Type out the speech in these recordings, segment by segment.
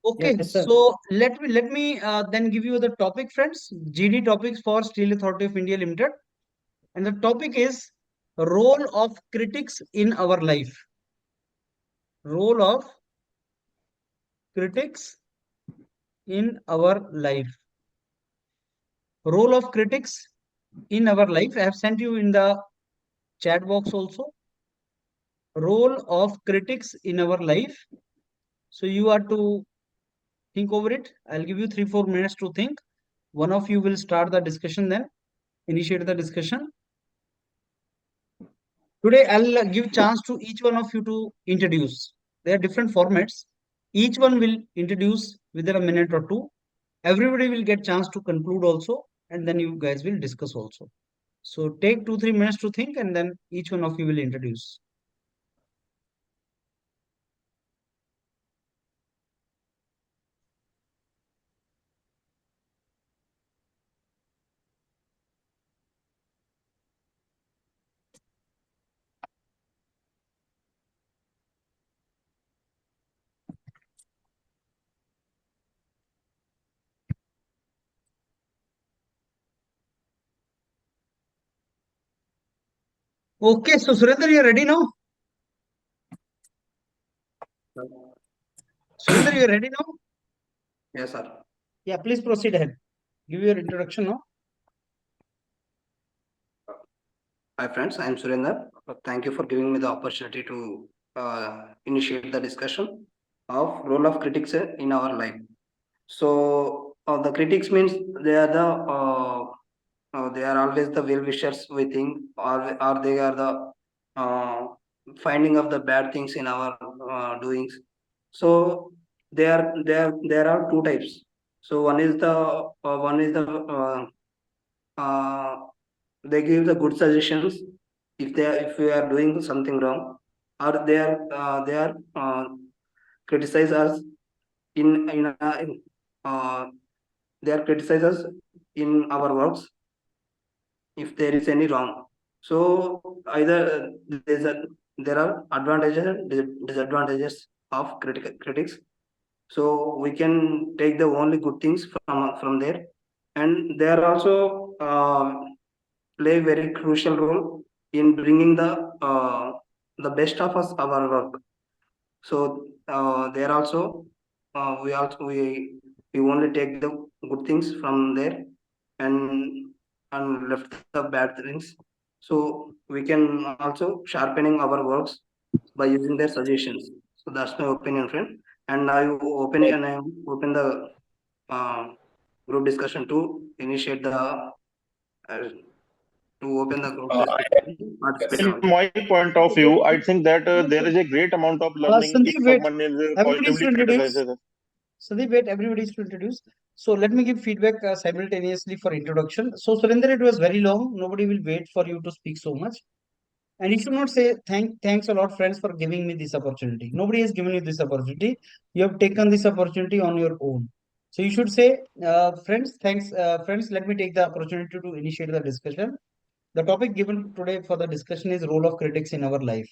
Okay, Yes, sir. so let me then give you the topic, friends. GD topics for Steel Authority of India Limited, and the topic is role of critics in our life. Role of critics in our life. Role of critics in our life. I have sent you in the chat box also. Role of critics in our life. So you are to think over it. I'll give you 3-4 minutes to think. One of you will start the discussion, then initiate the discussion. Today, I'll give chance to each one of you to introduce. There are different formats. Each one will introduce within a minute or two. Everybody will get chance to conclude also, and then you guys will discuss also. So take 2-3 minutes to think, and then each one of you will introduce. Okay, so Surendra, you are ready now? Surendra, you are ready now? Yes, sir. Yeah, please proceed ahead. Give your introduction now. Hi, friends. I am Surendra. Thank you for giving me the opportunity to initiate the discussion of role of critics in our life. So, the critics means they are they are always the well wishers. We think, or they are the finding of the bad things in our doings. So there are two types. So one is the uh, they give the good suggestions if we are doing something wrong, or they are criticize us in they are criticize us in our works if there is any wrong. So either there are advantages and disadvantages of critics. So we can take the only good things from there, and they are also play very crucial role in bringing the best of us our work. So there also we only take the good things from there and left the bad things. So we can also sharpening our works by using their suggestions. So that's my opinion, friend. And I open the group discussion to initiate the to open the group discussion. In my point of view, I think that there is a great amount of learning if Sandeep, wait. someone is Everybody is positively to introduce. criticizes. Sandeep, wait. Everybody is to introduce. So let me give feedback simultaneously for introduction. So Surendra, it was very long. Nobody will wait for you to speak so much. And you should not say thanks a lot, friends, for giving me this opportunity. Nobody has given you this opportunity. You have taken this opportunity on your own. So you should say, friends, thanks, friends. Let me take the opportunity to initiate the discussion. The topic given today for the discussion is role of critics in our life,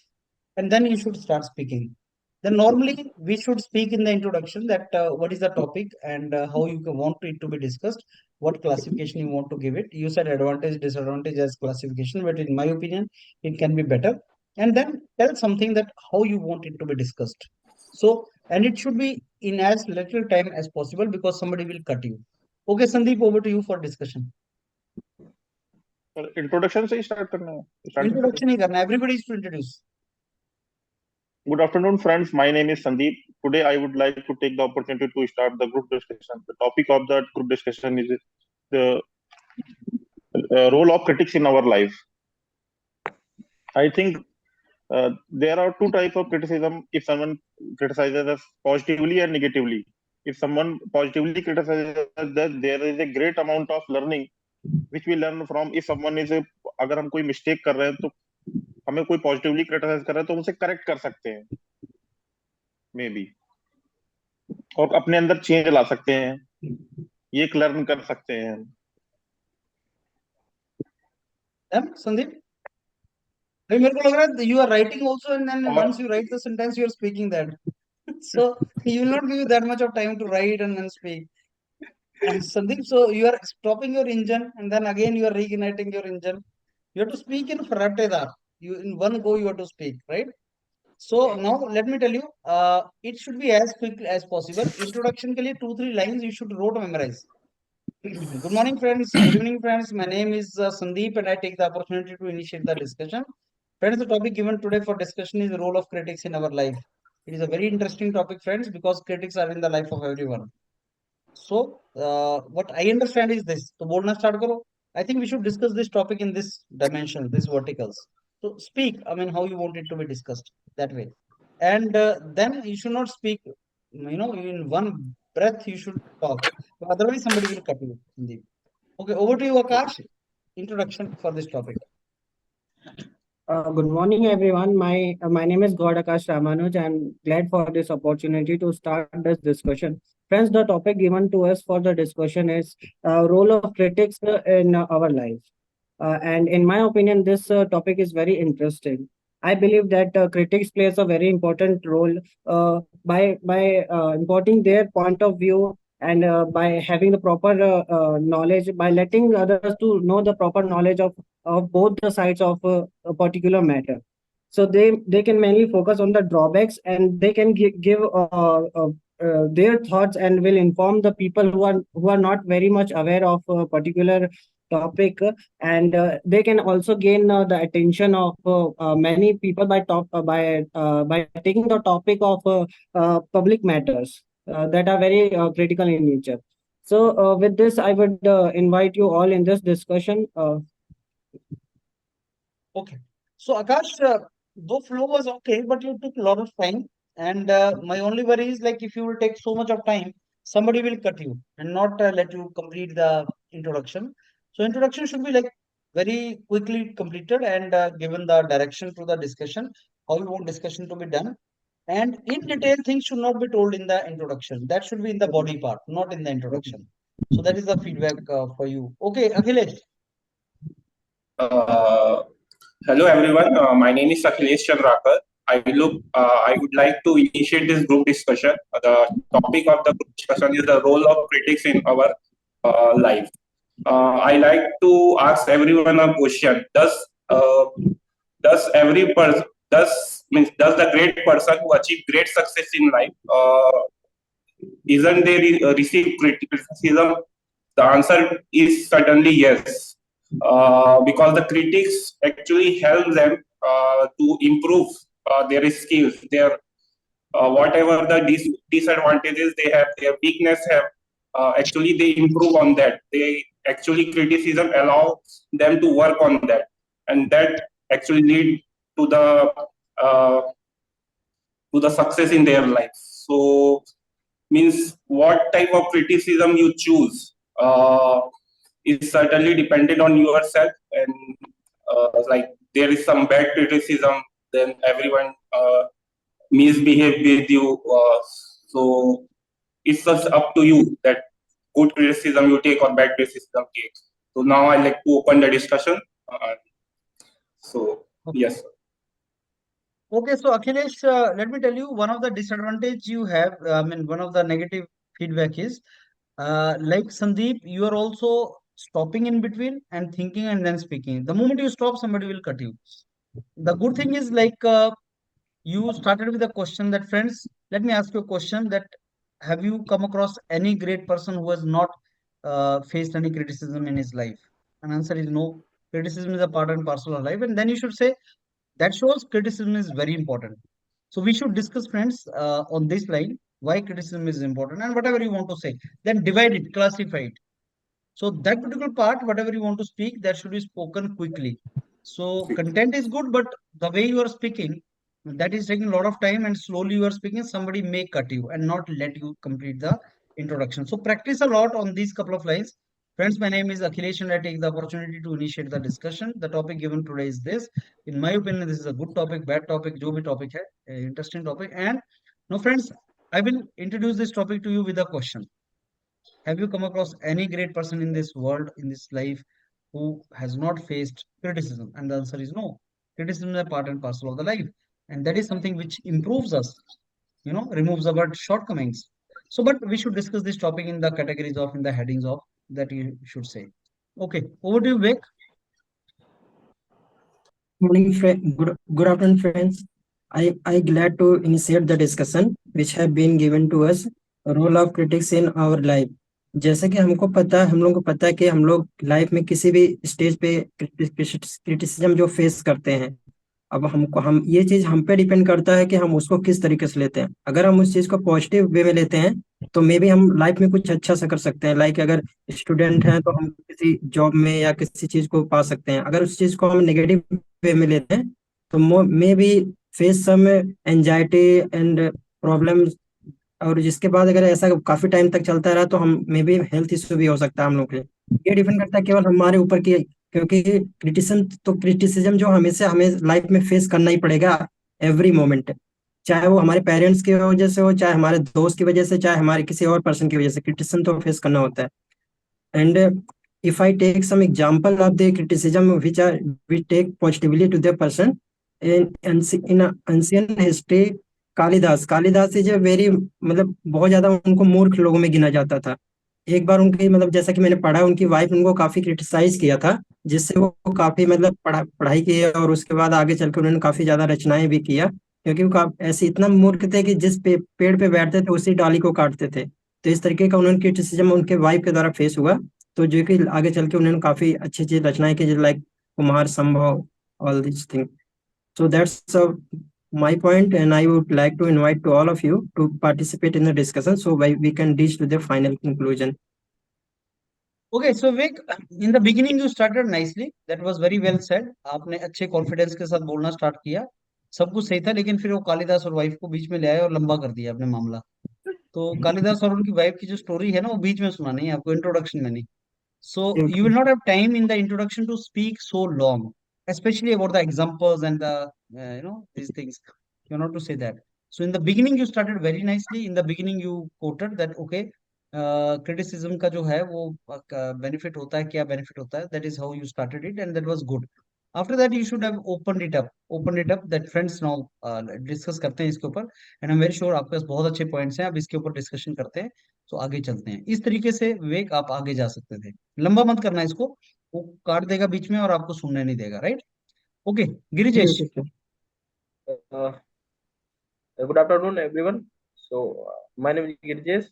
and then you should start speaking. Then normally we should speak in the introduction that what is the topic and how you want it to be discussed, what classification you want to give it. You said advantage, disadvantage as classification, but in my opinion, it can be better. And then tell something that how you want it to be discussed. So, and it should be in as little time as possible because somebody will cut you. Okay, Sandeep, over to you for discussion. Introduction से ही start करना है. Introduction ही करना. Everybody is to introduce. Good afternoon, friends. My name is Sandeep. Today, I would like to take the opportunity to start the group discussion. The topic of that group discussion is the role of critics in our life. I think there are two types of criticism. If someone criticizes us positively and negatively, if someone positively criticizes us, that there is a great amount of learning which we learn from. If someone is अगर हम कोई mistake कर रहे हैं तो हमें कोई positively criticise कर रहा है तो उनसे करेक्ट कर सकते हैं मे बी, और अपने अंदर चेंज ला सकते हैं, ये एक लर्न कर सकते हैं. संदीप, मेरे को लग रहा है you are writing also and then once you write the sentence you are speaking that. So he will not give you that much of time to write and then speak. And Sandeep, so you are stopping your engine and then again you are reigniting your engine. You have to speak in Frattedar. You in one go you have to speak, right? So now let me tell you, it should be as quick as possible. Introduction के लिए 2-3 lines you should wrote memorize. Good morning, friends. Good evening, friends. My name is Sandeep, and I take the opportunity to initiate the discussion. Friends, the topic given today for discussion is the role of critics in our life. It is a very interesting topic, friends, because critics are in the life of everyone. So, what I understand is this. So, बोलना start करो. I think we should discuss this topic in this dimension, these verticals. So, speak. I mean, how you want it to be discussed that way, and then you should not speak. In one breath you should talk. Otherwise, somebody will cut you. Indeed. Okay, over to you, Akash. Introduction for this topic. Good morning, everyone. My name is God Akash Ramanuj. I'm glad for this opportunity to start this discussion. Friends, the topic given to us for the discussion is role of critics in our life. And in my opinion, this topic is very interesting. I believe that critics plays a very important role by importing their point of view and by having the proper knowledge, by letting others to know the proper knowledge of both the sides of a particular matter. So they can mainly focus on the drawbacks and they can give their thoughts and will inform the people who are not very much aware of a particular topic, and they can also gain the attention of many people by taking the topic of public matters that are very critical in nature. So with this, I would invite you all in this discussion. Okay. So Akash, though flow was okay, but you took a lot of time. And my only worry is like if you will take so much of time, somebody will cut you and not let you complete the introduction. So introduction should be like very quickly completed and given the direction to the discussion, how you want discussion to be done. And in detail, things should not be told in the introduction. That should be in the body part, not in the introduction. So that is the feedback for you. Okay, Akhilesh. Uh, Hello everyone, my name is Akhilesh Chandrakar. I would like to initiate this group discussion. The topic of the group discussion is the role of critics in our life. I like to ask everyone a question. Does every person does the great person who achieve great success in life isn't they receive criticism? The answer is certainly yes, because the critics actually help them to improve their skills, their whatever the disadvantages they have, their weakness have. Actually, they improve on that. They actually criticism allows them to work on that, and that actually lead to uh, the success in their life. So means what type of criticism you choose is certainly dependent on yourself, and like there is some bad criticism, then everyone misbehave with you, so it's just up to you that good criticism you take or bad criticism take. So now I like to open the discussion. So yes. Okay, so Akhilesh, let me tell you, one of the disadvantage you have, I mean, one of the negative feedback is, like Sandeep, you are also stopping in between and thinking and then speaking. The moment you stop, somebody will cut you. The good thing is like you started with a question that, friends, let me ask you a question that have you come across any great person who has not faced any criticism in his life? And answer is no. Criticism is a part and parcel of life, and then you should say that shows criticism is very important. So we should discuss, friends, on this line why criticism is important and whatever you want to say. Then divide it, classify it. So that particular part, whatever you want to speak, that should be spoken quickly. So content is good, but the way you are speaking, that is taking a lot of time and slowly you are speaking, somebody may cut you and not let you complete the introduction. So practice a lot on these couple of lines. Friends, my name is Akhilesh and I take the opportunity to initiate the discussion. The topic given today is this. In my opinion, this is a good topic, bad topic, jo bhi topic hai, interesting topic. And now, friends, I will introduce this topic to you with a question. Have you come across any great person in this world, in this life, who has not faced criticism? And the answer is no. Criticism is a part and parcel of the life. And that is something which improves us. removes our shortcomings. So, but we should discuss this topic in the categories of, in the headings of that you should say. Okay, over to you, Vic. Morning, good afternoon, friends. I glad to initiate the discussion which have been given to us, role of critics in our life. जैसे कि हमको पता है, हम लोगों को पता है कि हम लोग लाइफ में किसी भी स्टेज पे क्रिटिसिज्म जो फेस करते हैं, अब हम ये चीज हम पे डिपेंड करता है कि हम उसको किस तरीके से लेते हैं। अगर हम उस चीज को पॉजिटिव वे में लेते हैं तो मे बी हम लाइफ में कुछ अच्छा सा कर सकते हैं। लाइक अगर स्टूडेंट हैं तो हम किसी जॉब में या किसी चीज को पा सकते हैं। अगर उस चीज को हम नेगेटिव वे में लेते हैं तो may be face some anxiety and problems, और जिसके बाद अगर ऐसा काफी टाइम तक चलता रहा तो हम मे बी हेल्थ इश्यू भी हो सकता है हम लोग के लिए। ये डिपेंड करता है केवल हमारे ऊपर की, क्योंकि क्रिटिसिज्म जो हमेशा हमें लाइफ में फेस करना ही पड़ेगा एवरी मोमेंट, चाहे वो हमारे पेरेंट्स की वजह से हो, चाहे हमारे दोस्त की वजह से, चाहे हमारे किसी और पर्सन की वजह से, क्रिटिसिज्म तो फेस करना होता है। And if I take some example of the criticism we take positively to the person, in ancient history, Kalidas is very, मतलब बहुत ज्यादा उनको मूर्ख लोगों में गिना जाता था। एक बार उनकी, मतलब जैसा कि मैंने पढ़ा, उनकी वाइफ उनको काफी क्रिटिसाइज किया था, जिससे वो काफी मतलब पढ़ाई की है, और उसके बाद आगे चल के उन्होंने काफी ज्यादा रचनाएं भी किया, क्योंकि वो ऐसे इतना मूर्ख थे कि जिस पेड़ पे बैठते थे उसी डाली को काटते थे। तो इस तरीके का उन्होंने क्रिटिसिज्म उनके वाइफ के द्वारा फेस हुआ, तो जो कि आगे चल के उन्होंने काफी अच्छी अच्छी रचनाएं की, लाइक कुमार संभव, all this thing. So that's my point, and I would like to invite to all of you to participate in the discussion so we can reach to the final conclusion. Okay, so Vic, in the beginning you started nicely. That was very well said. आपने अच्छे confidence के साथ बोलना start किया, सब कुछ सही था, लेकिन फिर वो कालिदास और वाइफ को बीच में ले आए और लंबा कर दिया अपने मामला। तो कालिदास और उनकी वाइफ की जो स्टोरी है ना, वो बीच में सुनानी है आपको, इंट्रोडक्शन में नहीं। So you will not have time in the introduction to speak so long, especially about the examples and the these things. You're not to say that. So in the beginning you started very nicely. In the beginning you quoted that okay, criticism का जो है वो benefit होता है, क्या benefit होता है. That is how you started it, and that was good. After that you should have opened it up that friends now discuss करते हैं इसके ऊपर, and I'm very sure आपके पास बहुत अच्छे points हैं, अब इसके ऊपर discussion करते हैं। तो आगे चलते हैं इस तरीके से। विवेक, आप आगे जा सकते थे, लंबा मत करना इसको, वो काट देगा बीच में और आपको सुनने नहीं देगा, right? Okay, Girijesh. Good afternoon, everyone. So, my name is Girjesh.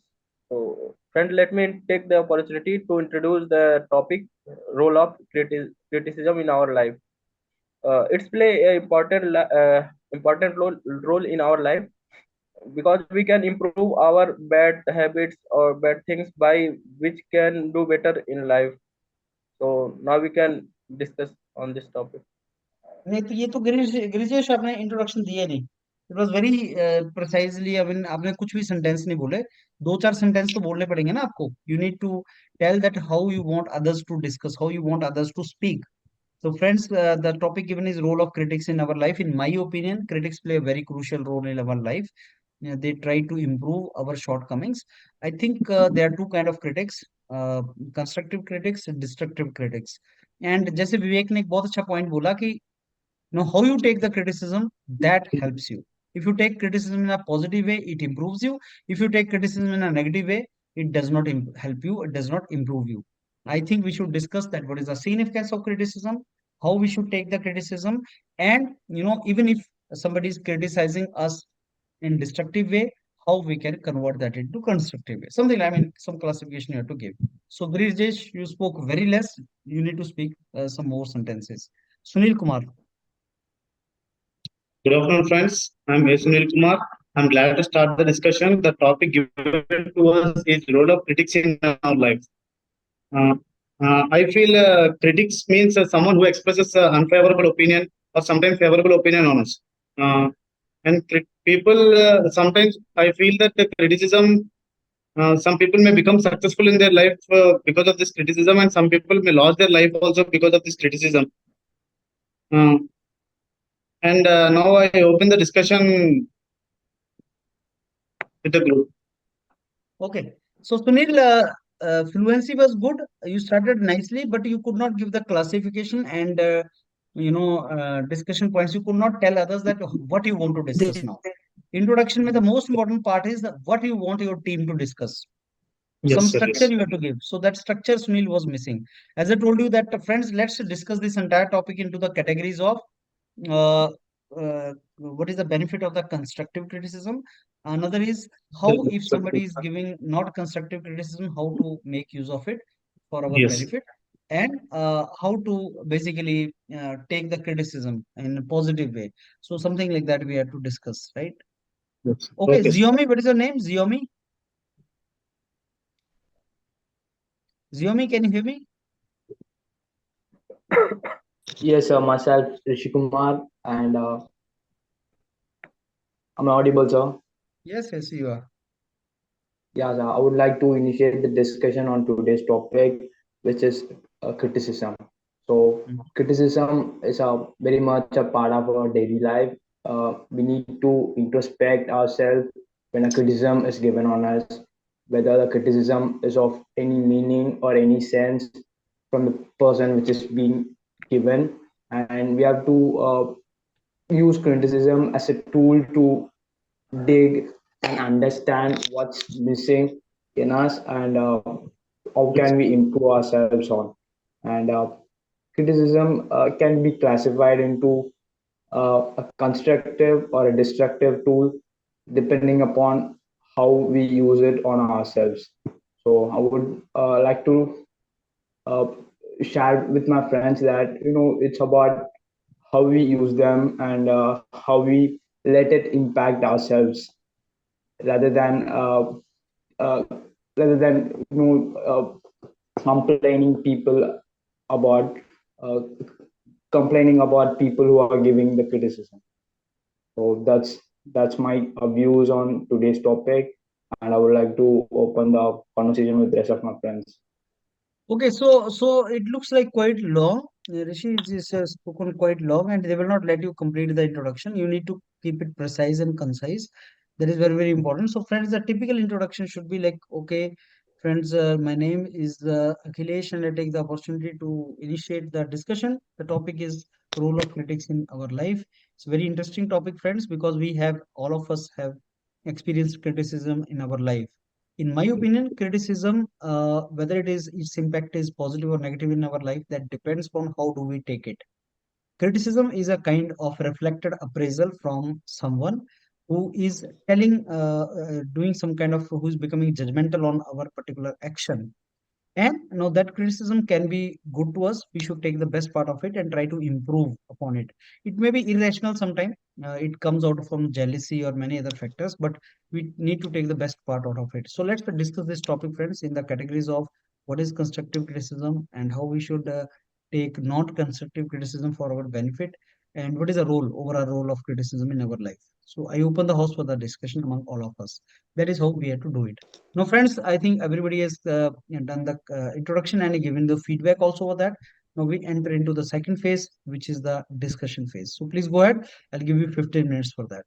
So, friend, let me take the opportunity to introduce the topic role of criticism in our life. It's play an important role in our life because we can improve our bad habits or bad things by which can do better in life. So now we can discuss on this topic. नहीं तो ये तो गिरिजेश आपने introduction दिया नहीं। It was very precisely, I mean आपने कुछ भी सेंटेंस नहीं बोले, दो चार सेंटेंस तो बोलने पड़ेंगे ना आपको। You need to tell that how you want others to discuss, how you want others to speak. So friends, the topic given is role of critics in our life. In my opinion, critics play a very crucial role in our life. They try to improve our shortcomings. I think there are two kind of critics, constructive critics and destructive critics. And जैसे विवेक ने एक बहुत अच्छा point बोला कि how you take the criticism, that helps you. If you take criticism in a positive way, it improves you. If you take criticism in a negative way, it does not help you, it does not improve you. I think we should discuss that what is the significance of criticism, how we should take the criticism, and even if somebody is criticizing us in destructive way, how we can convert that into constructive way. Something, I mean, some classification you have to give. So Brijesh, you spoke very less. You need to speak some more sentences. Sunil Kumar. Good afternoon, friends. I'm Sunil Kumar. I'm glad to start the discussion. The topic given to us is role of critics in our life. I feel critics means someone who expresses unfavorable opinion or sometimes favorable opinion on us. And people, sometimes I feel that the criticism, some people may become successful in their life because of this criticism, and some people may lose their life also because of this criticism. And now I open the discussion with the group. Okay. So Sunil, fluency was good. You started nicely, but you could not give the classification and discussion points. You could not tell others that what you want to discuss now. Introduction में the most important part is what you want your team to discuss. Yes, Some sir, structure yes. you have to give. So that structure, Sunil, was missing. As I told you that, friends, let's discuss this entire topic into the categories of what is the benefit of the constructive criticism. Another is how, if somebody is giving not constructive criticism, how to make use of it for our Yes. benefit, and how to basically take the criticism in a positive way. So something like that we have to discuss, right? Yes. Okay, Okay. Xiomi, what is your name? Xiomi? Xiomi, can you hear me? Yes, myself, Rishi Kumar, and I'm audible, sir. Yes, yes, you are. Yeah, sir, I would like to initiate the discussion on today's topic, which is criticism. So, criticism is very much a part of our daily life. We need to introspect ourselves when a criticism is given on us, whether the criticism is of any meaning or any sense from the person which is being given, and we have to use criticism as a tool to dig and understand what's missing in us, and how can we improve ourselves on. And criticism can be classified into a constructive or a destructive tool depending upon how we use it on ourselves. So I would like to uh, share with my friends that it's about how we use them, and how we let it impact ourselves, rather than uh, rather than complaining people about uh, complaining about people who are giving the criticism. So that's my views on today's topic, and I would like to open the conversation with the rest of my friends. Okay, so it looks like quite long. Rishi is spoken quite long, and they will not let you complete the introduction. You need to keep it precise and concise. That is very, very important. So, friends, the typical introduction should be like, okay, friends, my name is Akhilesh, and I take the opportunity to initiate the discussion. The topic is role of critics in our life. It's a very interesting topic, friends, because we have all of us have experienced criticism in our life. In my opinion, criticism, whether its impact is positive or negative in our life, that depends on how do we take it. Criticism is a kind of reflected appraisal from someone who is doing some kind of, who's becoming judgmental on our particular action. And that criticism can be good to us. We should take the best part of it and try to improve upon it. It may be irrational sometimes. It comes out from jealousy or many other factors, but we need to take the best part out of it. So let's discuss this topic, friends, in the categories of what is constructive criticism and how we should take non-constructive criticism for our benefit, and what is the overall role of criticism in our life. So I open the house for the discussion among all of us. That is how we have to do it. Now, friends, I think everybody has done the introduction and given the feedback also for that. Now we enter into the second phase, which is the discussion phase. So please go ahead. I'll give you 15 minutes for that.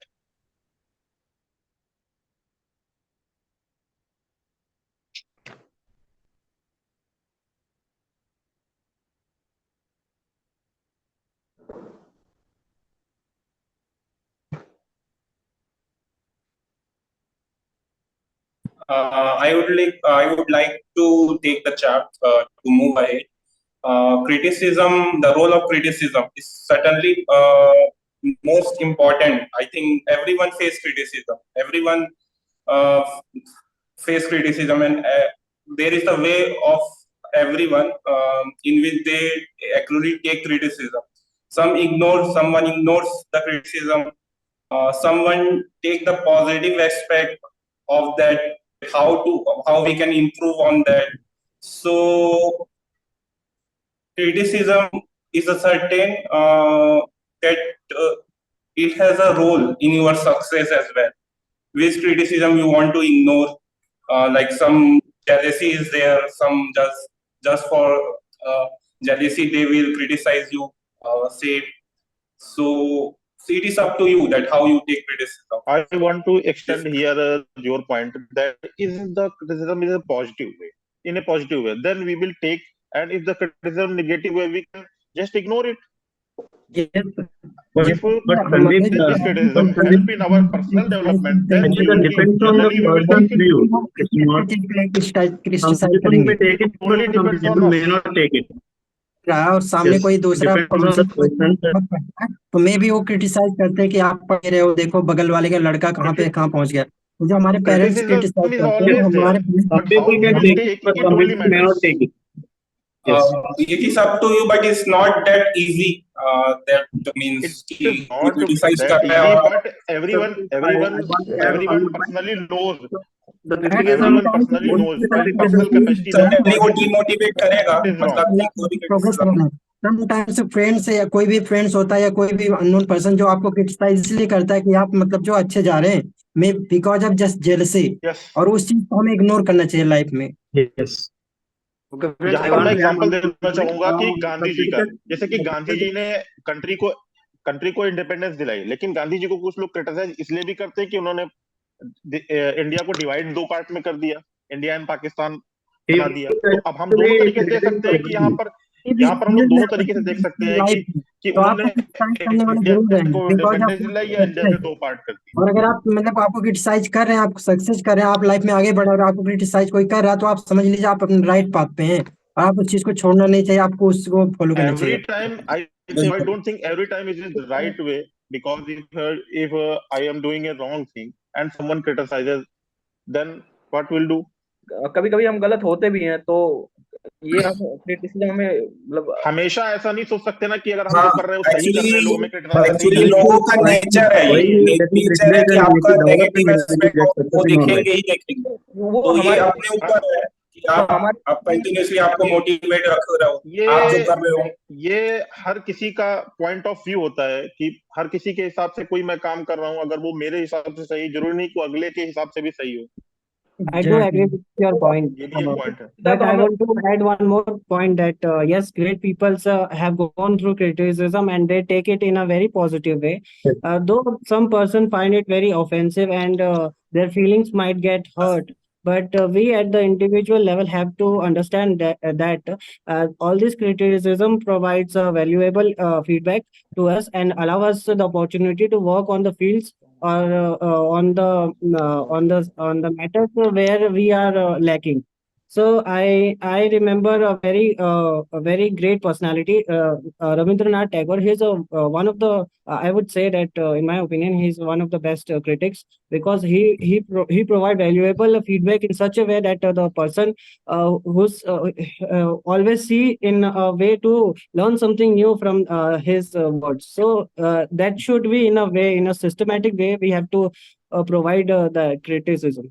I would like to take the chart to move ahead. Criticism, the role of criticism is certainly most important. I think everyone faces criticism. Everyone uh, face criticism, and there is a way of everyone in which they actually take criticism. Someone ignores the criticism. Someone take the positive aspect of that, how we can improve on that. So criticism is a certain that it has a role in your success as well. Which criticism you want to ignore, like some jealousy is there, some just for jealousy they will criticize you, say. So it is up to you that how you take criticism. I want to extend here your point that is the criticism is a positive way, in a positive way, then we will take, and if the criticism negative way, we can just ignore it. Yes, But Sandeep, this criticism help in our personal development, then we actually that will depends on the generally we will person's take it. view. It's not. Some people may take it, Only but some depends on people us. may not take it. और सामने Yes, कोई it दूसरा depends on the person. तो मे भी वो criticise करते हैं कि आप पढ़ रहे हो, देखो बगल वाले का लड़का कहाँ पहुंच गया। जो हमारे पेरेंट्स क्रिटिसाइज Criticism is करते हैं always there, हमारे Some but how people can we take it, take but it some only people may not matters. take it. Yes. It is up to you, but it's not that easy. That means It is कि not criticize that कर रहे हैं easy, और but everyone personally knows. The criticism Everyone personally knows. His personal capacity that certainly वो what demotivate करेगा, it is wrong. मतलब कि कोई भी criticism समटाइम्स फ्रेंड्स या कोई भी फ्रेंड्स होता है या कोई भी अननोन पर्सन जो आपको क्रिटिसाइज इसलिए करता है कि आप मतलब जो अच्छे जा रहे हैं, may because of just jealousy, Yes. और उस चीज को हमें इग्नोर करना चाहिए लाइफ में। Yes. Okay, friends, यहाँ I पर want मैं to add एग्जांपल one देना more चाहूंगा कि point. गांधी जी का, जैसे कि गांधी जी ने कंट्री को इंडिपेंडेंस दिलाई, लेकिन गांधी जी को कुछ लोग क्रिटिसाइज इसलिए भी करते हैं कि उन्होंने इंडिया को डिवाइड 2 पार्ट में कर दिया, इंडिया एंड पाकिस्तान बना दिया। तो अब हम दोनों तरीके से देख सकते हैं कि यहाँ पर हम लोग दोनों तरीके से देख सकते हैं कि तो आपको उन्होंने क्रिटिसाइज करने वाले इंडिया जरूर को रहेंगे बिकॉज इंडिपेंडेंस दिलाई या इंडिया के 2 पार्ट कर दिए। और अगर आप मतलब आपको क्रिटिसाइज कर रहे हैं, आप सक्सेस कर रहे हैं, आप लाइफ में आगे बढ़ रहे हैं और आपको क्रिटिसाइज कोई कर रहा है, तो आप समझ लीजिए आप अपने राइट पाथ पे हैं और आप उस चीज को छोड़ना नहीं चाहिए, आपको उसको फॉलो करना Every चाहिए। time I don't think every time it is the right way, because if I am doing a wrong thing and someone criticizes, then what will do? कभी कभी हम गलत होते भी हैं, तो ये हम क्रिटिसिज्म हमें मतलब हमेशा ऐसा नहीं सोच सकते ना कि अगर हम जो कर रहे हैं वो सही कर रहे हैं, लोग हमें एक्चुअली लोगों का नेचर है, ये नेचर है कि आपका नेगेटिव एस्पेक्ट वो दिखेंगे ही देखेंगे। वो तो ये हमारे अपने ऊपर है कि आप कंटिन्यूअसली आपको मोटिवेट रख रहे हो, आप जो कर रहे हो। ये हर किसी का पॉइंट ऑफ व्यू होता है कि हर किसी के हिसाब से कोई मैं काम कर रहा हूँ, अगर वो मेरे हिसाब से सही, जरूरी नहीं कि अगले के हिसाब से भी सही हो। I do agree with your point, ये भी एक पॉइंट है। but I want to add one more point that yes, great people have gone through criticism and they take it in a very positive way. Though some person find it very offensive and their feelings might get hurt, but we at the individual level have to understand that all this criticism provides a valuable feedback to us and allow us the opportunity to work on the fields or on the matters where we are lacking. So I remember a very great personality, Rabindranath Tagore. He's one of the I would say that in my opinion he's one of the best critics, because he provide valuable feedback in such a way that the person who's always see in a way to learn something new from his words. So that should be in a systematic way we have to provide the criticism.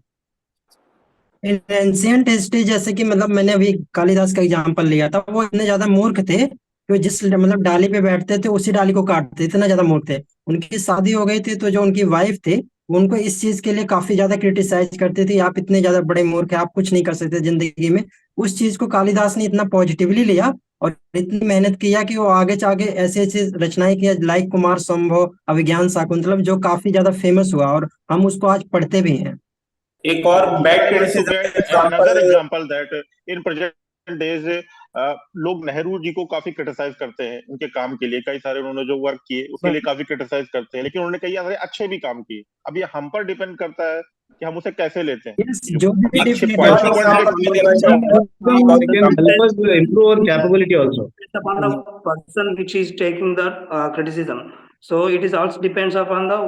Ancient history, जैसे कि मतलब मैंने अभी कालिदास का example लिया था, वो इतने ज्यादा मूर्ख थे कि जिस मतलब डाली पे बैठते थे उसी डाली को काटते, इतना ज्यादा मूर्ख थे। उनकी शादी हो गई थी तो जो उनकी वाइफ थे वो उनको इस चीज के लिए काफी ज्यादा क्रिटिसाइज करते थे, आप इतने ज्यादा बड़े मूर्ख हैं, आप कुछ नहीं कर सकते जिंदगी में। उस चीज को कालिदास ने इतना पॉजिटिवली लिया और इतनी मेहनत किया कि वो आगे जाके ऐसे ऐसे रचनाएं किया, लाइक कुमार संभव, अभिज्ञान शाकुंतलम, जो काफी ज्यादा फेमस हुआ और हम उसको आज पढ़ते भी हैं। एक और bad criticism another example that in present days लोग नेहरू जी को काफी क्रिटिसाइज करते हैं उनके काम के लिए, कई सारे उन्होंने जो वर्क किए उसके लिए काफी क्रिटिसाइज करते हैं, लेकिन उन्होंने कई सारे अच्छे भी काम किए। अब ये हम पर डिपेंड करता है कि हम उसे कैसे लेते हैं। जो भी अच्छे improve our capability also. It's upon the person which is taking the criticism. So it is also depends upon the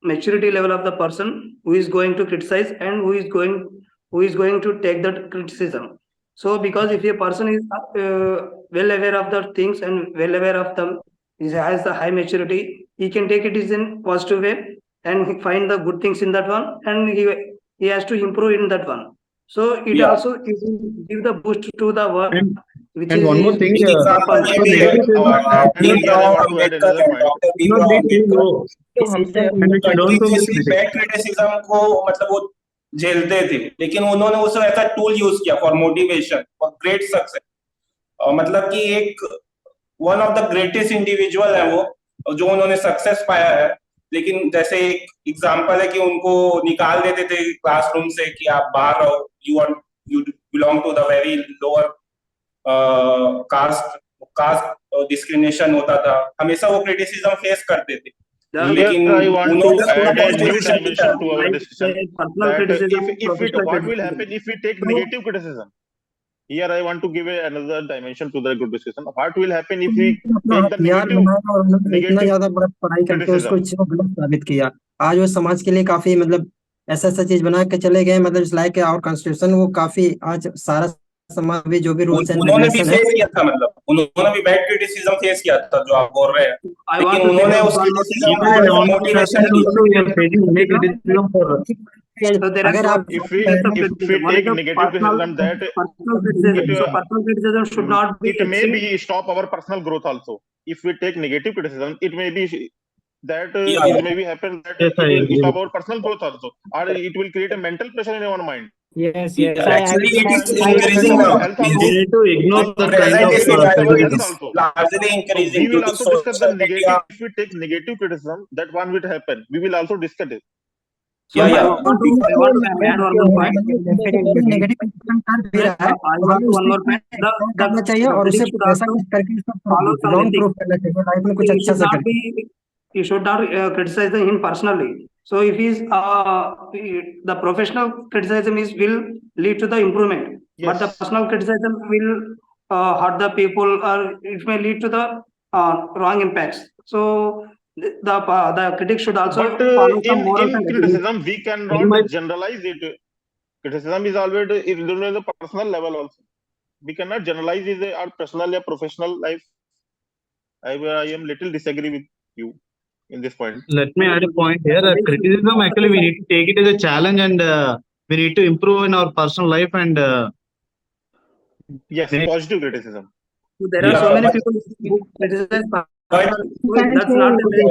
maturity level of the person who is going to criticize and who is going to take that criticism. So because if a person is well aware of the things and well aware of them, he has the high maturity, he can take it in positive way and find the good things in that one, and he has to improve in that one. So it also give the boost to the work. And one more thing, bad criticism को मतलब वो झेलते थे, लेकिन उन्होंने उसे ऐसा tool use किया for motivation for great success. मतलब कि एक one of the greatest individual है वो, जो उन्होंने सक्सेस पाया है। लेकिन जैसे एक एग्जांपल है कि उनको निकाल देते थे क्लासरूम से कि आप बाहर रहो, you belong to the very lower caste, caste discrimination होता था, हमेशा वो क्रिटिसिज्म फेस करते थे। लेकिन I want to add a new contribution dimension to our like discussion. personal That criticism, if professional what will criticism. happen if we take So- negative criticism? Here I want to give another dimension to the group discussion. What will happen if we take the यार negative बनाया और उन्होंने इतना negative ज्यादा बड़ा पढ़ाई करके उसको criticism? इस चीज को गलत साबित किया। आज वो समाज के लिए काफी मतलब ऐसा ऐसा चीज बना के चले गए, मतलब इस लाइक और कॉन्स्टिट्यूशन वो काफी आज सारा समाज भी जो भी रूल्स एंड उन्होंने भी रेगुलेशन है फेस किया था, मतलब उन्होंने भी बैड क्रिटिसिज्म फेस किया था जो आप बोल रहे हैं, I want लेकिन to उन्होंने take उस one क्रिटिसिज्म more- को Even as on motivation also we are facing criticism criticism for So there are अगर two आप If we types of if we criticism. One is take the negative criticism, that personal criticism. it, So personal criticism should not be it may exceed- be stop our personal growth also. If we take negative criticism, it may be that Yeah. it may be happen that Yes, I it will agree stop with our personal growth also, or it will create a mental pressure in our mind. yes Actually it is I increasing our now. health we also. need to ignore At the present kind of it is our health criticism. also. largely So increasing we due will to also discuss the social negative. media. If we take negative criticism, that one will happen. We will also discuss it. So Yeah, I yeah. want to add one more point. Negative कर भी रहा है I want to one more point. करना चाहिए और उसे critic should ऐसा also कुछ करके follow उसको some लॉन्ग ethics. प्रूफ करना चाहिए लाइफ में कुछ He अच्छा should सा not करके be, he should not criticize him personally. So if he's the professional criticism is will lead to the improvement, but the Yes. personal criticism will hurt the people, or it may lead to the wrong impacts. So the critic should also But follow some morals in and ethics. criticism, we cannot generalize it. Criticism is always it is on the personal level also. We cannot generalize it our personal or professional life. I am little disagree with you in this point. Let me add a point here. Criticism, actually, we need to take it as a challenge, and we need to improve in our personal life. And Yes, positive criticism. So there are so many people who criticize. That's not the way.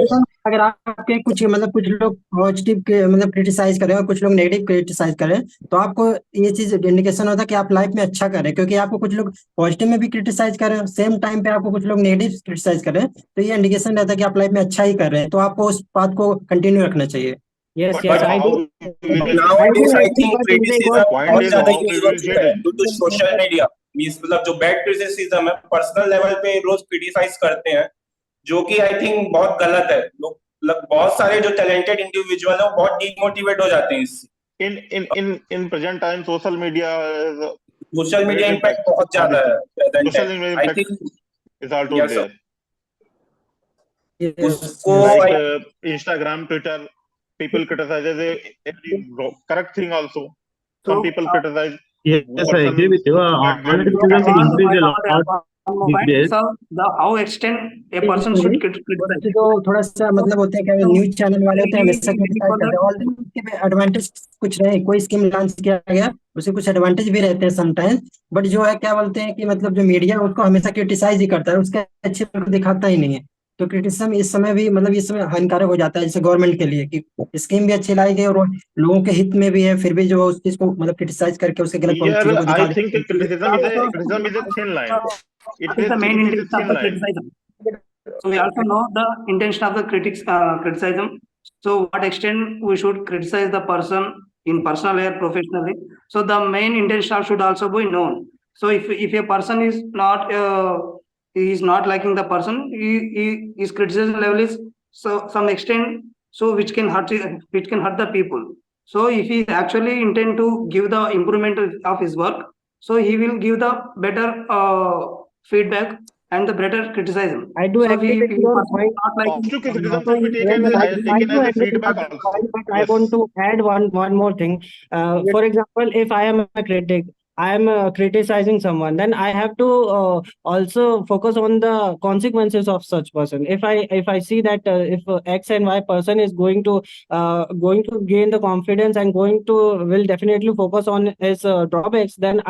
अगर आपके कुछ मतलब कुछ लोग positive मतलब criticise करें और कुछ लोग नेगेटिव क्रिटिसाइज करें, तो आपको ये चीज इंडिकेशन होता है कि आप लाइफ में अच्छा करें, क्योंकि आपको कुछ लोग पॉजिटिव में भी क्रिटिसाइज करें, सेम टाइम पे आपको कुछ लोग नेगेटिव क्रिटिसाइज करें, तो ये इंडिकेशन रहता है कि आप लाइफ में अच्छा ही कर रहे हैं, तो आपको उस बात को कंटिन्यू रखना चाहिए। But nowadays I think criticism बहुत ज्यादा यूज हो चुका है due to social media. Means मतलब जो बैड क्रिटिसिज्म है पर्सनल लेवल पे रोज क्रिटिसाइज करते हैं, जो कि आई थिंक बहुत गलत है। लोग बहुत सारे जो टैलेंटेड इंडिविजुअल है वो बहुत डिमोटिवेट हो जाते हैं इससे। In present time, social media impact बहुत ज्यादा है। social media I impact think is also yes, there. उसको Like Instagram, Twitter, people criticize every correct thing also. Some people criticize. yes, I agree with you. Already criticism will increase a lot. Yes. So how extent a person should criticize. तो थोड़ा सा मतलब होता है कि news channel वाले होते हैं हमेशा क्रिटिसाइज करते हैं, और एडवांटेज कुछ रहे, कोई स्कीम लॉन्च किया गया उसे कुछ एडवांटेज भी रहते हैं समटाइम्स, बट जो है क्या बोलते हैं कि मतलब जो मीडिया उसको हमेशा क्रिटिसाइज ही करता है, उसके अच्छे दिखाता ही नहीं है, तो क्रिटिसिज्म इस समय भी मतलब इस समय हानिकारक हो जाता है, जैसे गवर्नमेंट के लिए कि स्कीम भी अच्छी लाई गई और लोगों के हित में भी है, फिर भी जो उस चीज को मतलब क्रिटिसाइज करके उसके गलत चीजों को दिखा I think criticism is a thin line. What is the main intention of the criticism? So we also know the intention of the critics criticism. So what extent we should criticize the person in personal or professionally. So the main intention should also be known. So if a person is not he is not liking the person, his criticism level is so some extent so which can hurt the people. So if he actually intend to give the improvement of his work, so he will give the better feedback and the better criticism. I do so agree with your point. Positive criticism should be taken as a feedback also. I want to add one more thing. For example, if I am a critic, I am criticizing someone, then I have to also focus on the consequences of such person. If I see that if X and Y person is going to gain the confidence and will definitely focus on his drawbacks, then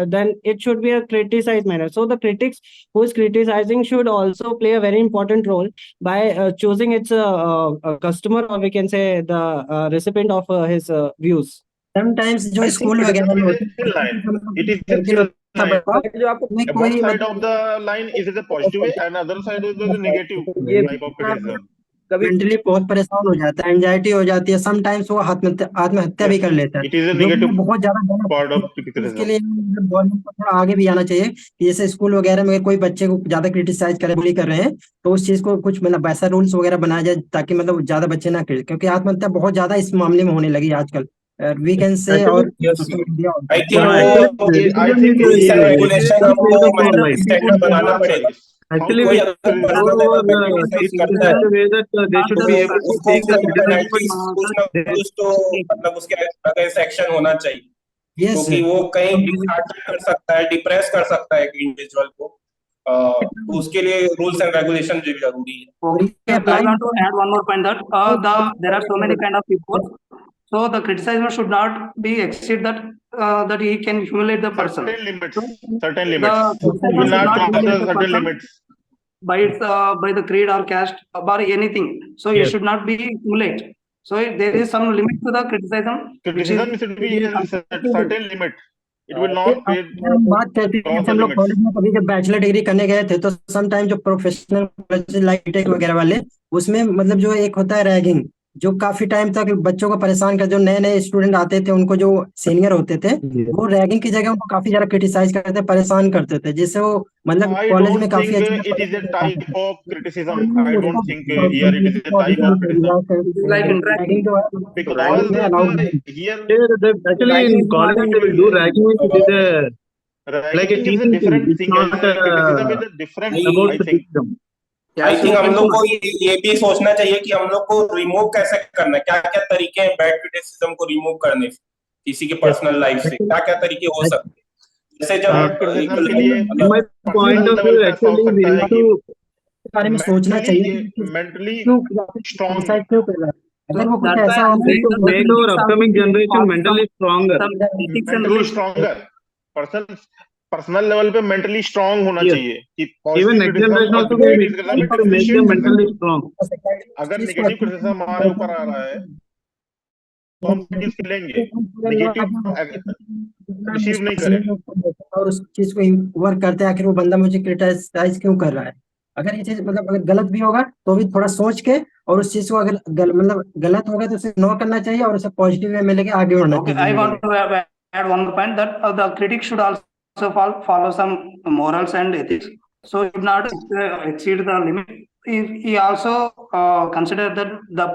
then it should be a criticized manner. So the critics who is criticizing should also play a very important role by choosing its customer, or we can say the recipient of his views. Sometimes जो school वगैरह में it is a thin line. One side of the line is a positive way and other side is the negative type of criticism. कभी mentally बहुत परेशान हो जाता है, anxiety हो जाती है, समटाइम्स वो आत्महत्या भी कर लेता है, It is a जो कि negative बहुत ज्यादा गलत part है। of इसके criticism. लिए गवर्नमेंट को थोड़ा आगे भी आना चाहिए कि जैसे स्कूल वगैरह में अगर कोई बच्चे को ज्यादा क्रिटिसाइज करे, बुली कर रहे हैं, तो उस चीज को कुछ मतलब वैसा रूल्स वगैरह बनाया जाए ताकि मतलब ज्यादा बच्चे ना करें, क्योंकि आत्महत्या बहुत ज्यादा इस मामले में होने लगी आजकल, वी कैन से, और social media. I think I think rules and it regulation is हमको like मतलब स्टैंडर्ड बनाना पड़ेगा। actually कोई we अगर should पर्सनल go लेवल पे over क्रिटिसाइज in करता such है a way that they should be able to उसको take the criticism. At least कुछ ना कुछ तो मतलब उसके अगेंस्ट एक्शन होना चाहिए, यस क्योंकि वो कहीं डिसहार्टन कर सकता है, डिप्रेस कर सकता है एक इंडिविजुअल को। तो उसके लिए रूल्स एंड रेगुलेशन भी जरूरी है। Sir, I want to add one more point that there are so many kind of people. So the criticism should not be exceed that he can humiliate the person. certain limits. Certain The limits. You criticism will should not not cross humiliate the the certain person limits. by the creed or caste or anything. So you should not be humiliate. So there is some limit to the criticism, which is Criticism should be in a certain limit. It will not be अगर हम बात करते हैं, cross जैसे the हम लोग limits. College में कभी जब बैचलर डिग्री करने गए थे, तो सम टाइम जो प्रोफेशनल कॉलेज लाइक टेक वगैरह वाले, उसमें मतलब जो एक होता है रैगिंग, जो काफी टाइम तक बच्चों को परेशान कर, जो नए नए स्टूडेंट आते थे उनको जो सीनियर होते थे, वो रैगिंग की जगह उनको काफी ज्यादा क्रिटिसाइज करते, परेशान करते थे, जिससे वो मतलब I कॉलेज don't में काफी think अच्छे it is a type of criticism. I don't think here it is a type of criticism. like interacting. Because here Actually, in college they will do ragging. It is like a ragging is a teaching thing. different It's thing. not Criticism is a different, about I the think. system. I think हम लोग को ये भी सोचना चाहिए कि हम लोग को रिमूव कैसे करना है, क्या क्या तरीके हैं बैड क्रिटिसिज्म को रिमूव करने से, किसी के पर्सनल लाइफ से क्या क्या तरीके हो सकते हैं। जैसे Bad criticism के लिए In my point personal of level view, पे ऐसा हो actually, we सकता है need कि to बारे में सोचना चाहिए mentally क्यों strong suicide क्यों कर रहा है। अगर वो कुछ That's ऐसा why हो I'm saying to make our upcoming generation mentally stronger. some ethics and mentally rules. stronger personal level पे मेंटली स्ट्रांग होना Yes. चाहिए कि Even positive next criticism generation और also we negative criticism need to make differentiate them कर सकते mentally हैं। strong. अगर negative criticism हमारे ऊपर आ रहा है तो हम चीज के लेंगे, नेगेटिव रिसीव नहीं करेंगे। और उस चीज को वर्क करते हैं, आखिर वो बंदा मुझे क्रिटिसाइज क्यों कर रहा है। अगर ये चीज मतलब अगर गलत भी होगा तो भी थोड़ा सोच के, और उस चीज को अगर मतलब गलत होगा तो उसे इग्नोर करना चाहिए और उसे पॉजिटिव वे में लेके आगे बढ़ना Okay, चाहिए। I want to add one more point that the critic should also follow some morals and ethics. So he should not exceed the limit. He also consider that the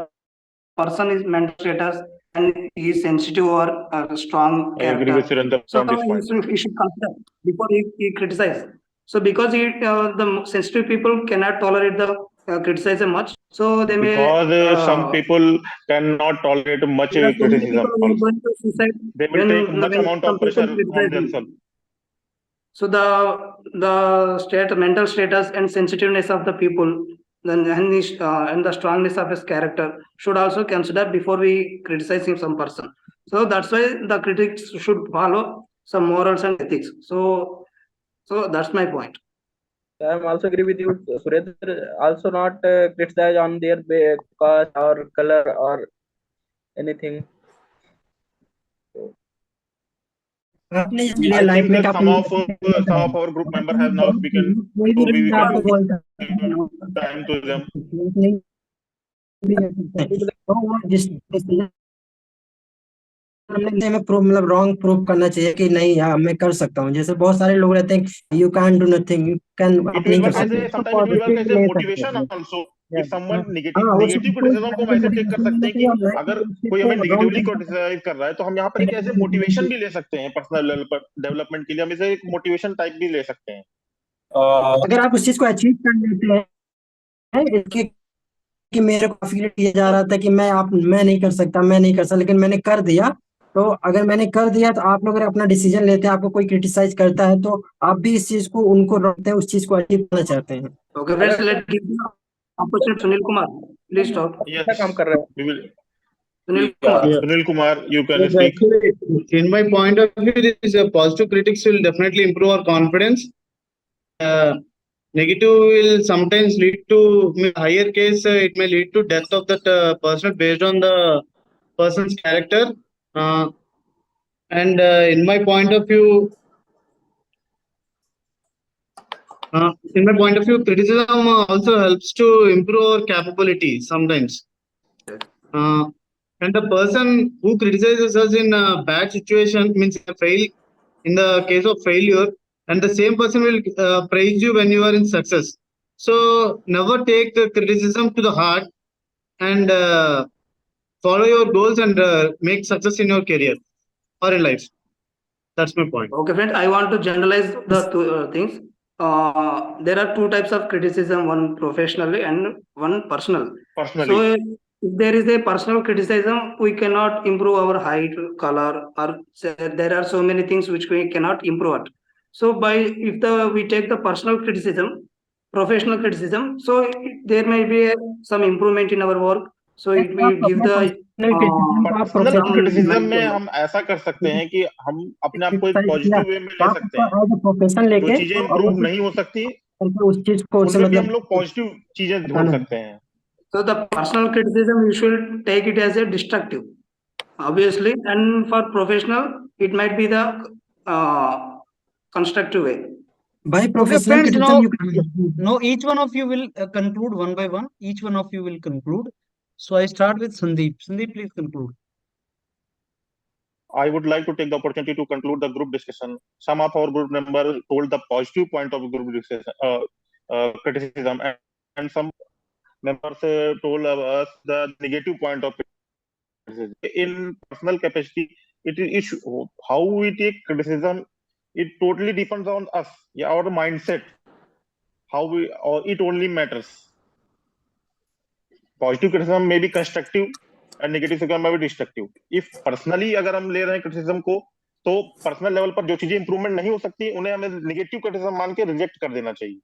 person is mental status and he is sensitive or strong I agree with character. Surendra So on this point. he should consider before he criticize. So because the sensitive people cannot tolerate the criticism much, so they may. Because some people cannot tolerate much There are so many criticism people who are also. going to suicide They will take much when amount some of pressure people on criticize them. themselves. So the mental status and sensitiveness of the people, then and the strongness of his character should also consider before we criticize him some person. So that's why the critics should follow some morals and ethics. So that's my point. I'm also agree with you, Surendra. Also not criticize on their caste or color or anything. अपने I life think में that some of our group member have now spoken, so we can give time to them. मतलब wrong prove करना चाहिए कि नहीं यार मैं कर सकता हूँ। जैसे बहुत सारे लोग रहते हैं you can do nothing, you can It आप नहीं will कर work as सकते। a sometimes it will work as a motivation also. If someone negative criticism को हम ऐसे टेक कर सकते हैं कि अगर कोई हमें नेगेटिवली क्रिटिसाइज कर रहा है तो हम यहाँ पर एक ऐसे मोटिवेशन भी ले सकते हैं, पर्सनल लेवल पर डेवलपमेंट के लिए हम इसे एक मोटिवेशन टाइप भी ले सकते हैं। अगर आप उस चीज को अचीव कर लेते हैं इसके कि मेरे को फील किया जा रहा था कि मैं नहीं कर सकता, लेकिन मैंने कर दिया, तो अगर मैंने कर दिया तो आप लोग अगर अपना डिसीजन लेते हैं, आपको कोई क्रिटिसाइज करता है तो आप भी इस चीज को उनको रोकते हैं, उस चीज को अचीव करना चाहते हैं। Okay, friends, let's give the opportunity to Sunil Kumar. Please talk. Yes, काम कर रहे हैं। we will. Sunil Kumar. Sunil Kumar, you can Yes, speak. actually, in my point of view, this is a positive critics will definitely improve our confidence. Negative will sometimes lead to, in higher case, it may lead to death of that person based on the person's character. And in my point of view, In my point of view, criticism also helps to improve our capability sometimes. Uh, and the person who criticizes us in a bad situation means in the case of failure, and the same person will praise you when you are in success. So never take criticism to the heart and follow your goals and make success in your career or in life. That's my point. Okay, friend, I want to generalize the two things. There are two types of criticism, one professionally and one personal. Personally. So, if there is a personal criticism, we cannot improve our height, color, or there are so many things which we cannot improve at. So, we take the personal criticism, professional criticism, so there may be some improvement in our work. So, it will give the personal some criticism में mental- हम ऐसा कर सकते हैं कि हम अपने आप को एक पॉजिटिव वे में ले सकते हैं प्रोफेशन जो लेके चीजें इंप्रूव नहीं हो सकती उस चीज को उनमें भी हम लोग पॉजिटिव चीजें ढूंढ सकते हैं. So the personal criticism, you should take it as a destructive, obviously, and for professional, it might be the constructive way. By Okay, professional friends, criticism, now each one of you will conclude one by one. Each one of you will conclude. So I start with Sandeep. Sandeep, please conclude. I would like to take the opportunity to conclude the group discussion. Some of our group members told the positive point of group discussion, criticism, and some members told us the negative point of criticism. In personal capacity, it is how we take criticism. It totally depends on us, our mindset. How we, or it only matters. Positive criticism may be constructive and negative criticism may be destructive. If personally अगर हम ले रहे हैं criticism को, तो personal level पर जो चीजें इंप्रूवमेंट नहीं हो सकती उन्हें हमें नेगेटिव क्रिटिसिज्म मान के रिजेक्ट कर देना चाहिए,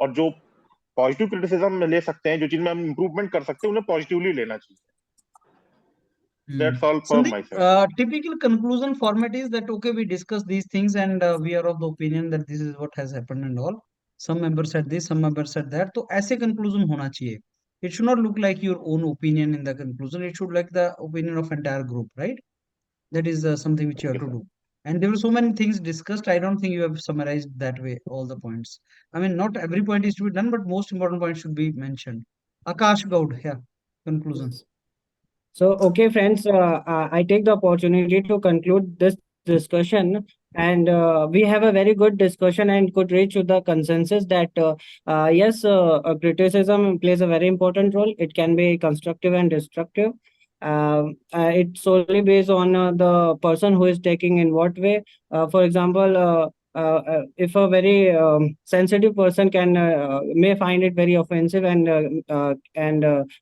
और जो पॉजिटिव क्रिटिसिज्म में ले सकते हैं, जो चीज में हम इंप्रूवमेंट कर सकते हैं, उन्हें पॉजिटिवली लेना चाहिए. That's all from my side. Typical conclusion format is that, okay, we discuss these things and we are of the opinion that this is what has happened and all. Some members said this, some members said that. तो ऐसे conclusion होना चाहिए. It should not look like your own opinion in the conclusion. It should like the opinion of entire group, right? That is something which you have to do. And there were so many things discussed. I don't think you have summarized that way all the points. I mean, not every point is to be done, but most important points should be mentioned. Akash Gaud, yeah, conclusion. So, okay, friends, I take the opportunity to conclude this discussion. And we have a very good discussion and could reach to the consensus that yes, criticism plays a very important role. It can be constructive and destructive. It's solely based on the person who is taking in what way. For example, if a very sensitive person may find it very offensive and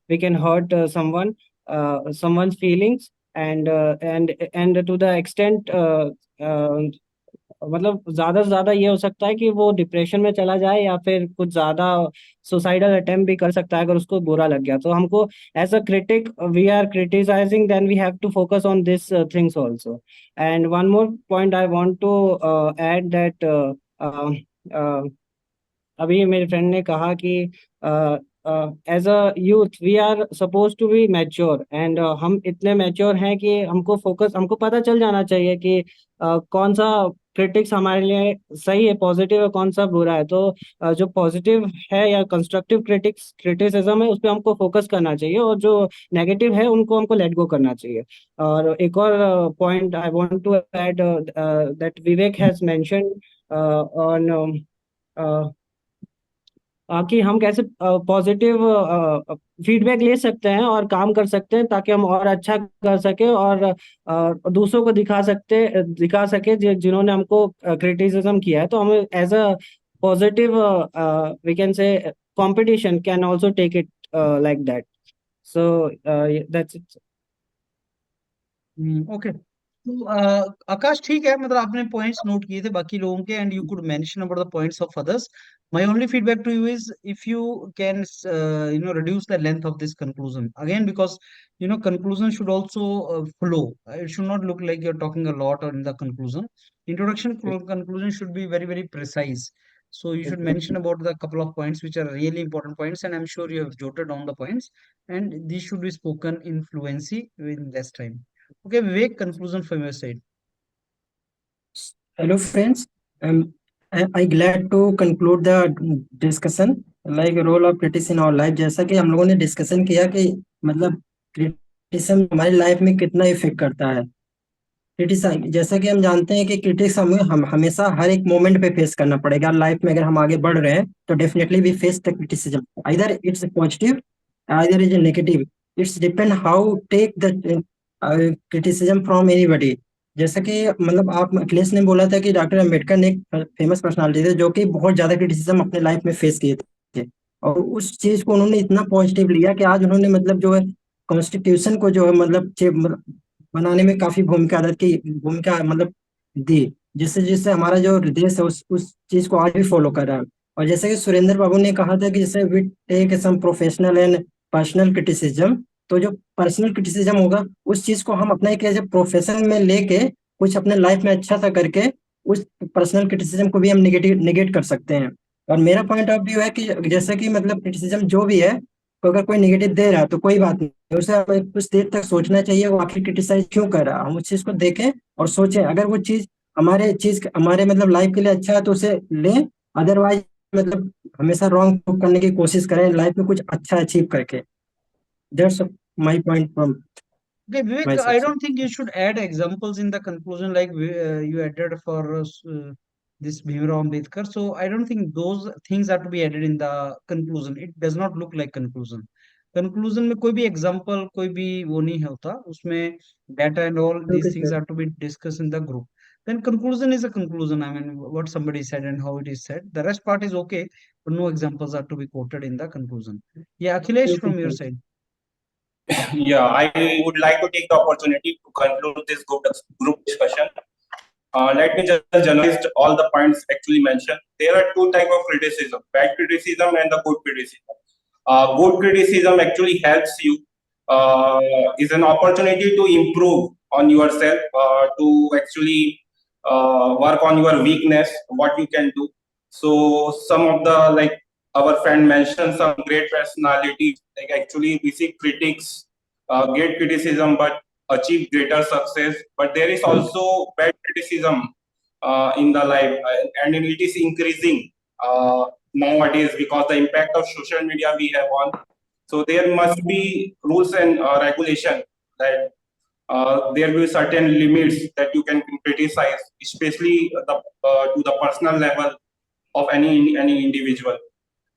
we can hurt someone's feelings and to the extent मतलब ज्यादा से ज्यादा ये हो सकता है कि वो डिप्रेशन में चला जाए या फिर कुछ ज्यादा सुसाइडल अटेम्प्ट भी कर सकता है अगर उसको बुरा लग गया. तो हमको as a critic we are criticising then we have to focus on this things also. And one more point I want to add that अभी मेरे फ्रेंड ने कहा कि as a youth we are suppose to be mature and हम इतने mature हैं कि हमको पता चल जाना चाहिए कि कौन सा क्रिटिक्स हमारे लिए सही है, पॉजिटिव है, कौन सा बुरा है. तो जो पॉजिटिव है या कंस्ट्रक्टिव क्रिटिसिज्म है उस पर हमको फोकस करना चाहिए और जो नेगेटिव है उनको हमको लेट गो करना चाहिए. और एक और point I want to add that Vivek has mentioned on कि हम कैसे पॉजिटिव फीडबैक ले सकते हैं और काम कर सकते हैं ताकि हम और अच्छा कर सके और दूसरों को दिखा सके जिन्होंने हमको क्रिटिसिज्म किया है. तो हम as a positive we can say competition can also take it like that. So that's it. Okay, तो आकाश ठीक है, मतलब आपने पॉइंट्स नोट किए थे बाकी लोगों के and you could mention about the points of others. My only feedback to you is if you can reduce the length of this conclusion again, because conclusion should also flow. It should not look like you're talking a lot or in the conclusion. Introduction conclusion should be very very precise. So you should mention about the couple of points which are really important points, and I'm sure you have jotted down the points, and these should be spoken in fluency in less time. Okay, Vivek, conclusion from your side. Hello friends, I glad to conclude the discussion like role of criticism in our life. जैसा कि हम लोगों ने discussion किया कि मतलब criticism हमारी life में कितना इफेक्ट करता है। क्रिटिसाइज जैसा कि हम जानते हैं कि क्रिटिक्स हम हमेशा हर एक मोमेंट पे फेस करना पड़ेगा लाइफ में। अगर हम आगे बढ़ रहे हैं तो definitely we face the criticism, either it's positive either is negative. It's depend how take the criticism from anybody. जैसा कि मतलब आप अखिलेश ने बोला था कि डॉक्टर अम्बेडकर ने एक फेमस पर्सनालिटी थे जो कि बहुत ज्यादा क्रिटिसिज्म अपने लाइफ में फेस किए थे, और उस चीज को उन्होंने इतना पॉजिटिव लिया कि आज उन्होंने मतलब जो है कॉन्स्टिट्यूशन को जो है मतलब बनाने में काफी भूमिका मतलब दी, जिससे जिससे हमारा जो देश है उस चीज को आज भी फॉलो कर रहा है। और जैसे कि सुरेंद्र बाबू ने कहा था कि जैसे we take some professional and personal criticism, तो जो पर्सनल क्रिटिसिज्म होगा उस चीज को हम अपना एक एज ए प्रोफेशन में लेके कुछ अपने लाइफ में अच्छा सा करके उस पर्सनल क्रिटिसिज्म को भी हम निगेट कर सकते हैं। और मेरा पॉइंट ऑफ व्यू है कि जैसे कि मतलब क्रिटिसिज्म जो भी है, तो अगर कोई निगेटिव दे रहा है तो कोई बात नहीं, उसे हमें कुछ देर तक सोचना चाहिए वो आखिर क्रिटिसाइज क्यों कर रहा है। हम उस चीज को देखें और सोचें, अगर वो चीज हमारे मतलब लाइफ के लिए अच्छा है तो उसे लें, अदरवाइज मतलब हमेशा रॉन्ग प्रूव करने की कोशिश करें लाइफ में कुछ अच्छा अचीव करके। That's my point from Okay, Vivek, my I section. don't think you should add examples in the conclusion like you added for this Bhimrao Ambedkar. So I don't think those things are to be added in the conclusion. It does not look like conclusion. Conclusion में कोई भी example कोई भी वो नहीं होता उसमें, data and all these Okay, things sir. are to be discussed in the group. Then conclusion is a conclusion. I mean, what somebody said and how it is said. The rest part is okay, but no examples are to be quoted in the conclusion. Yeah, Akhilesh, Okay, from your sir. side. Yeah, I would like to take the opportunity to conclude this group discussion. Let me just generalize all the points actually mentioned. There are two types of criticism: bad criticism and the good criticism. Good criticism actually helps you, is an opportunity to improve on yourself, to actually work on your weakness, what you can do. So some of the, like our friend mentioned, some great personalities, like actually we see critics get criticism but achieve greater success. But there is also bad criticism in the life, and it is increasing nowadays because the impact of social media we have on. So there must be rules and regulation that there will be certain limits that you can criticize, especially to the personal level of any individual.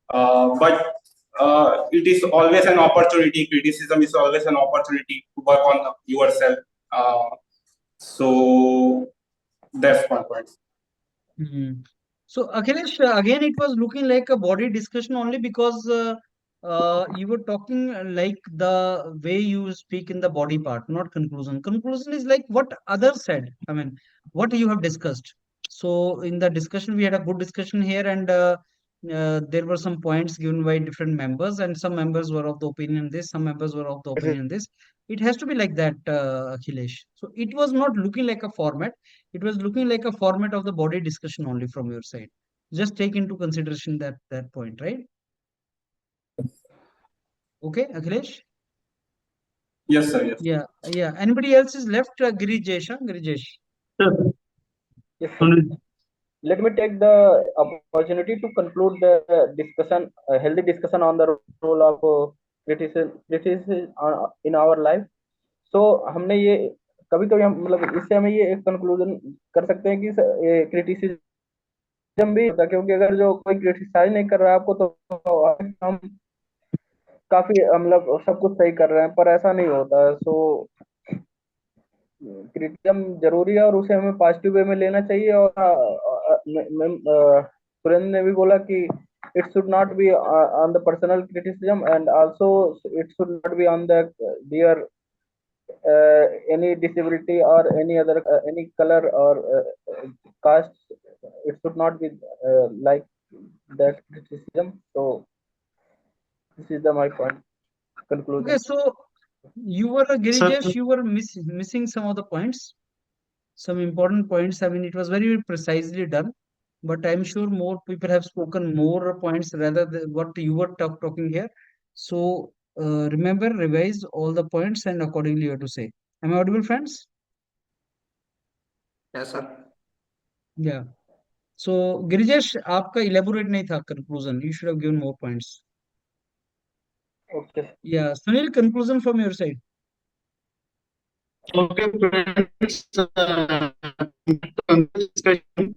But it is always an opportunity. Criticism is always an opportunity to work on yourself. So that's my point. So Akhilesh, again, it was looking like a body discussion only because you were talking like the way you speak in the body part, not conclusion. Conclusion is like what others said. I mean, what you have discussed. So in the discussion, we had a good discussion here, and there were some points given by different members, and some members were of the opinion this, some members were of the opinion this. It has to be like that, Akhilesh. So it was not looking like a format. It was looking like a format of the body discussion only from your side. Just take into consideration that point, right? Okay, Akhilesh? Yes, sir. Yes. Yeah. Anybody else is left? Girijesh, huh? Girijesh. Yes, sir. Let me take the opportunity to conclude the discussion, a healthy discussion on the role of criticism in our life. So हमने ये कभी कभी हम मतलब इससे हमें ये एक कंक्लूजन कर सकते हैं कि क्रिटिसिज्म भी होता है, क्योंकि अगर जो कोई क्रिटिसाइज नहीं कर रहा है आपको तो हम काफी मतलब सब कुछ सही कर रहे हैं, पर ऐसा नहीं होता है। सो क्रिटिसिज्म जरूरी है और उसे हमें पॉजिटिव वे में लेना चाहिए। और सुरेंद्र ने भी बोला कि it should not be on the personal criticism, and also it should not be on the their any disability or any other any color or caste. It should not be like that criticism. So this is my point conclusion. Okay, so you were a Girijesh, you were missing some of the points, some important points. I mean, it was very precisely done, but I'm sure more people have spoken more points rather than what you were talking here. So remember, revise all the points and accordingly you have to say. Am I audible, friends? Yes, sir. Yeah. So Girijesh, आपका elaborate नहीं था conclusion. You should have given more points. Okay. Yeah, Sunil, conclusion from your side. Okay, friends. Discussion.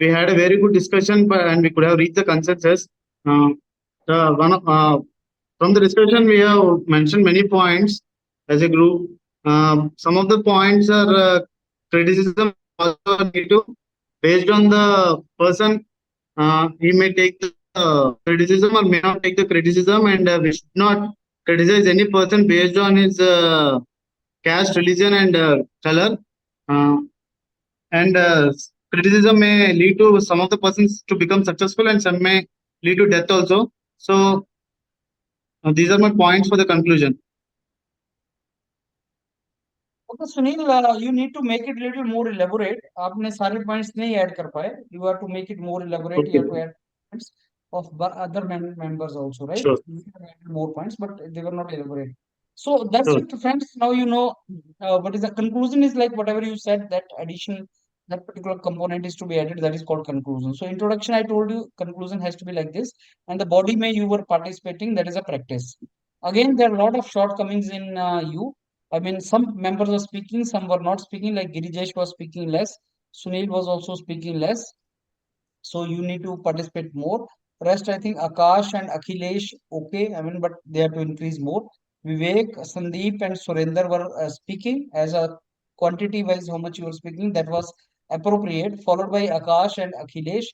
We had a very good discussion, and we could have reached the consensus. From the discussion, we have mentioned many points as a group. Some of the points are criticism also need to, based on the person. He may take the criticism or may not take the criticism, and we should not criticize any person based on his caste, religion, and color. And criticism may lead to some of the persons to become successful, and some may lead to death also. So these are my points for the conclusion. Okay, Sunil, you need to make it a little more elaborate. आपने सारे points नहीं add कर पाए. You have to make it more elaborate. You have to add points of other members also, right? Sure. You have added more points, but they were not elaborate. So that's Sure. it, friends. Now you know what is the conclusion is like whatever you said, that addition, that particular component is to be added, that is called conclusion. So introduction, I told you, conclusion has to be like this, and the body may you were participating, that is a practice. Again, there are a lot of shortcomings in you. I mean, some members are speaking, some were not speaking, like Girijesh was speaking less, Sunil was also speaking less. So you need to participate more. Rest, I think Akash and Akhilesh, okay, I mean, but they have to increase more. Vivek, Sandeep, and Surender were speaking as a quantity wise, how much you were speaking, that was appropriate, followed by Akash and Akhilesh.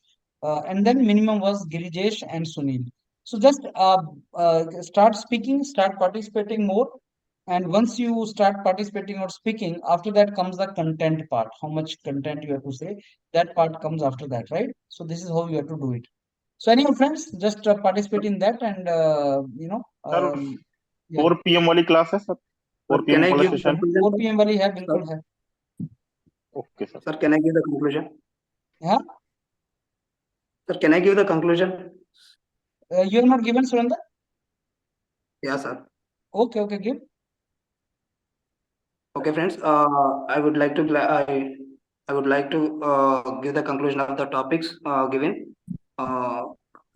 And then minimum was Girijesh and Sunil. So just start speaking, start participating more. And once you start participating or speaking, after that comes the content part. How much content you have to say, that part comes after that, right? So this is how you have to do it. So anyway, friends, just participate in that, and Sir, yeah. 4 p.m. वाली class है sir. 4 Can p.m. I वाला give session. conclusion? 4 p.m. वाली है, बिल्कुल है. Okay sir. Sir, can I give the conclusion? Yeah. Sir, can I give the conclusion? You have not given, Surendra? Yeah, sir. Okay, give. Okay, friends. I would like to give the conclusion of the topics given.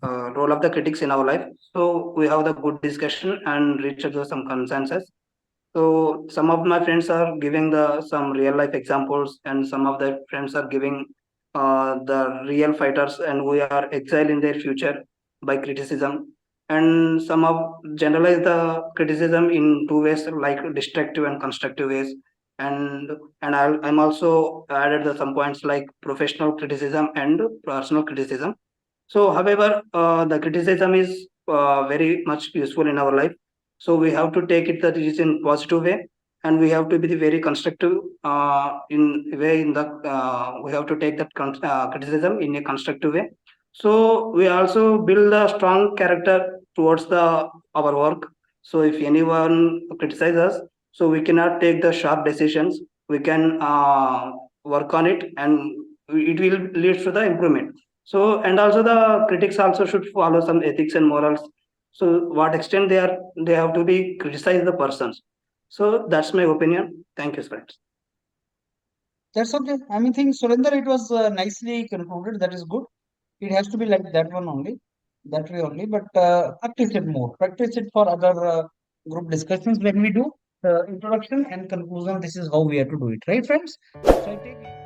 Role of the critics in our life. So we have the good discussion and reached to some consensus. So some of my friends are giving some real life examples, and some of their friends are giving the real fighters, and we are exiled in their future by criticism. And some of generalize the criticism in two ways, like destructive and constructive ways. I'm also added some points like professional criticism and personal criticism. So, however, the criticism is very much useful in our life. So we have to take it that it is in positive way, and we have to be very constructive we have to take that criticism in a constructive way. So we also build a strong character towards our work. So if anyone criticizes us, so we cannot take the sharp decisions. We can work on it, and it will lead to the improvement. So, and also the critics also should follow some ethics and morals. So what extent they have to be criticize the persons. So that's my opinion. Thank you, friends. That's okay. I mean, think Surendra, it was nicely concluded. That is good. It has to be like that one only, that way only. But practice it more. Practice it for other group discussions when we do introduction and conclusion. This is how we have to do it, right, friends? So I take